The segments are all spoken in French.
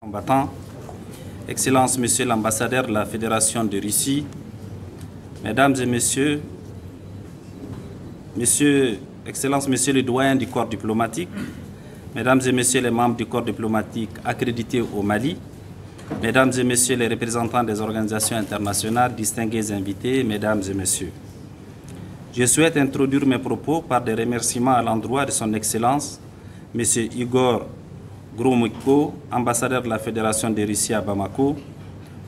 Combattants, Excellence Monsieur l'ambassadeur de la Fédération de Russie, Mesdames et Messieurs, Excellence Monsieur le doyen du corps diplomatique, Mesdames et Messieurs les membres du corps diplomatique accrédités au Mali, Mesdames et Messieurs les représentants des organisations internationales, distingués invités, Mesdames et Messieurs. Je souhaite introduire mes propos par des remerciements à l'endroit de Son Excellence Monsieur Igor Gromyko, ambassadeur de la Fédération de Russie à Bamako,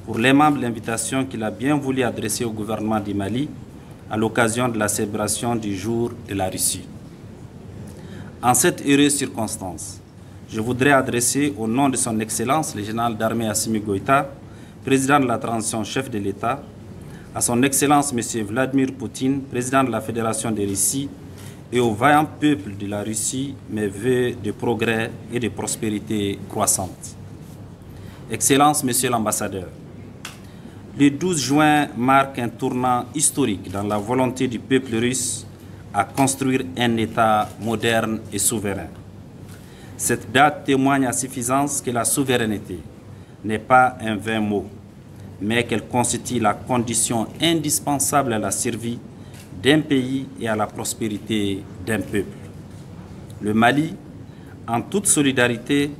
pour l'aimable invitation qu'il a bien voulu adresser au gouvernement du Mali à l'occasion de la célébration du jour de la Russie. En cette heureuse circonstance, je voudrais adresser au nom de Son Excellence le général d'armée Assimi Goïta, président de la transition chef de l'État, à Son Excellence M. Vladimir Poutine, président de la Fédération de Russie, et au vaillant peuple de la Russie, mes vœux de progrès et de prospérité croissante. Excellence, Monsieur l'ambassadeur, le 12 juin marque un tournant historique dans la volonté du peuple russe à construire un État moderne et souverain. Cette date témoigne à suffisance que la souveraineté n'est pas un vain mot, mais qu'elle constitue la condition indispensable à la survie d'un pays et à la prospérité d'un peuple. Le Mali, en toute solidarité,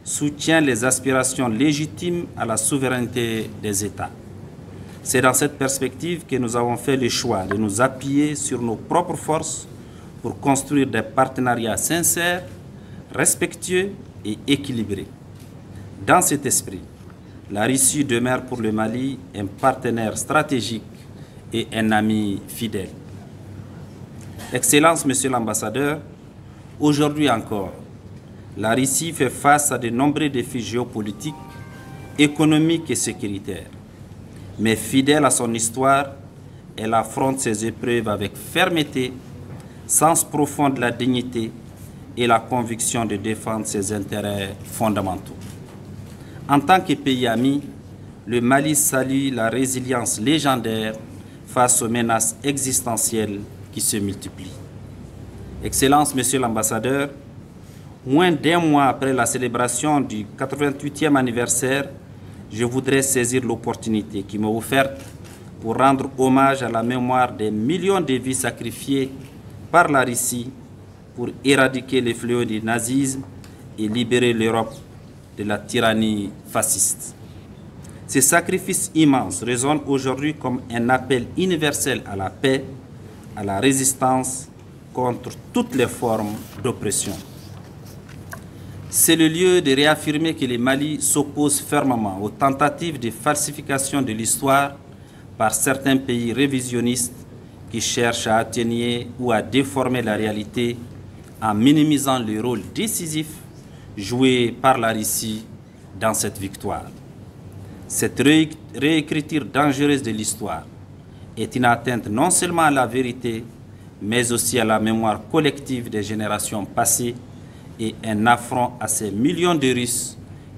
soutient les aspirations légitimes à la souveraineté des États. C'est dans cette perspective que nous avons fait le choix de nous appuyer sur nos propres forces pour construire des partenariats sincères, respectueux et équilibrés. Dans cet esprit, la Russie demeure pour le Mali un partenaire stratégique et un ami fidèle. Excellence, Monsieur l'ambassadeur, aujourd'hui encore, la Russie fait face à de nombreux défis géopolitiques, économiques et sécuritaires. Mais fidèle à son histoire, elle affronte ces épreuves avec fermeté, sens profond de la dignité et la conviction de défendre ses intérêts fondamentaux. En tant que pays ami, le Mali salue la résilience légendaire face aux menaces existentielles qui se multiplient. Excellence, Monsieur l'ambassadeur, moins d'un mois après la célébration du 88e anniversaire, je voudrais saisir l'opportunité qui m'est offerte pour rendre hommage à la mémoire des millions de vies sacrifiées par la Russie pour éradiquer les fléaux du nazisme et libérer l'Europe de la tyrannie fasciste. Ces sacrifices immenses résonnent aujourd'hui comme un appel universel à la paix, à la résistance contre toutes les formes d'oppression. C'est le lieu de réaffirmer que le Mali s'oppose fermement aux tentatives de falsification de l'histoire par certains pays révisionnistes qui cherchent à atténuer ou à déformer la réalité en minimisant le rôle décisif joué par la Russie dans cette victoire. Cette réécriture dangereuse de l'histoire est une atteinte non seulement à la vérité, mais aussi à la mémoire collective des générations passées et un affront à ces millions de Russes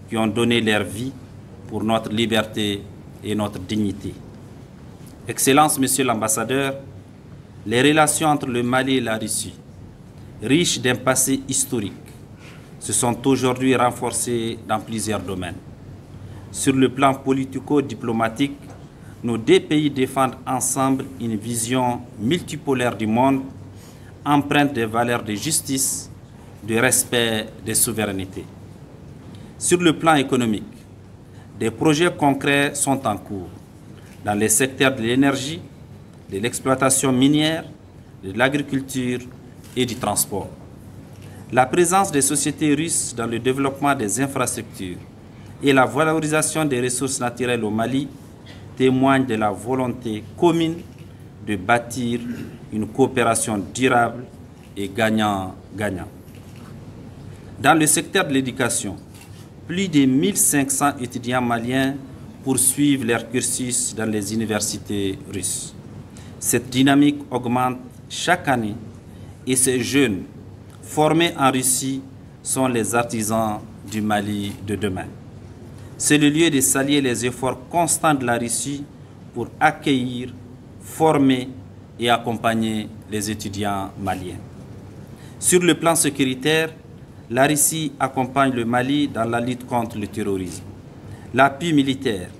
qui ont donné leur vie pour notre liberté et notre dignité. Excellence, Monsieur l'ambassadeur, les relations entre le Mali et la Russie, riches d'un passé historique, se sont aujourd'hui renforcées dans plusieurs domaines. Sur le plan politico-diplomatique, nos deux pays défendent ensemble une vision multipolaire du monde, empreinte des valeurs de justice, de respect des souverainetés. Sur le plan économique, des projets concrets sont en cours dans les secteurs de l'énergie, de l'exploitation minière, de l'agriculture et du transport. La présence des sociétés russes dans le développement des infrastructures et la valorisation des ressources naturelles au Mali témoignent de la volonté commune de bâtir une coopération durable et gagnant-gagnant. Dans le secteur de l'éducation, plus de 1500 étudiants maliens poursuivent leur cursus dans les universités russes. Cette dynamique augmente chaque année et ces jeunes formés en Russie sont les artisans du Mali de demain. C'est le lieu de saluer les efforts constants de la Russie pour accueillir, former et accompagner les étudiants maliens. Sur le plan sécuritaire, La Russie accompagne le Mali dans la lutte contre le terrorisme. L'appui militaire,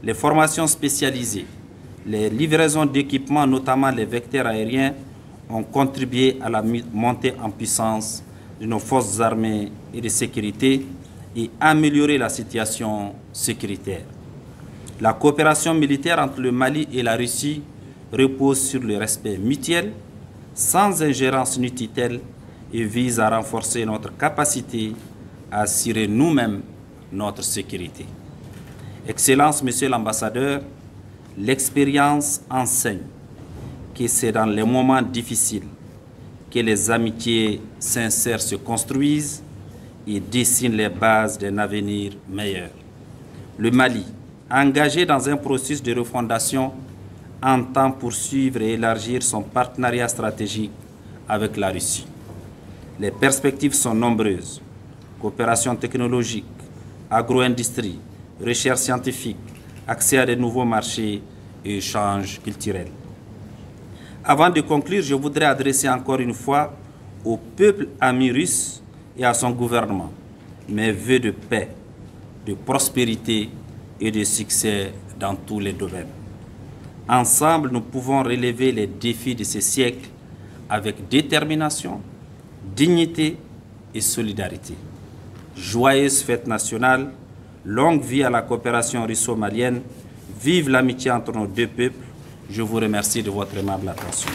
les formations spécialisées, les livraisons d'équipements, notamment les vecteurs aériens, ont contribué à la montée en puissance de nos forces armées et de sécurité et amélioré la situation sécuritaire. La coopération militaire entre le Mali et la Russie repose sur le respect mutuel, sans ingérence ni tutelle, et vise à renforcer notre capacité à assurer nous-mêmes notre sécurité. Excellence, Monsieur l'ambassadeur, l'expérience enseigne que c'est dans les moments difficiles que les amitiés sincères se construisent et dessinent les bases d'un avenir meilleur. Le Mali, engagé dans un processus de refondation, entend poursuivre et élargir son partenariat stratégique avec la Russie. Les perspectives sont nombreuses. Coopération technologique, agro-industrie, recherche scientifique, accès à de nouveaux marchés et échanges culturels. Avant de conclure, je voudrais adresser encore une fois au peuple ami russe et à son gouvernement mes vœux de paix, de prospérité et de succès dans tous les domaines. Ensemble, nous pouvons relever les défis de ce siècle avec détermination, dignité et solidarité. Joyeuse fête nationale, longue vie à la coopération russo-malienne, vive l'amitié entre nos deux peuples. Je vous remercie de votre aimable attention.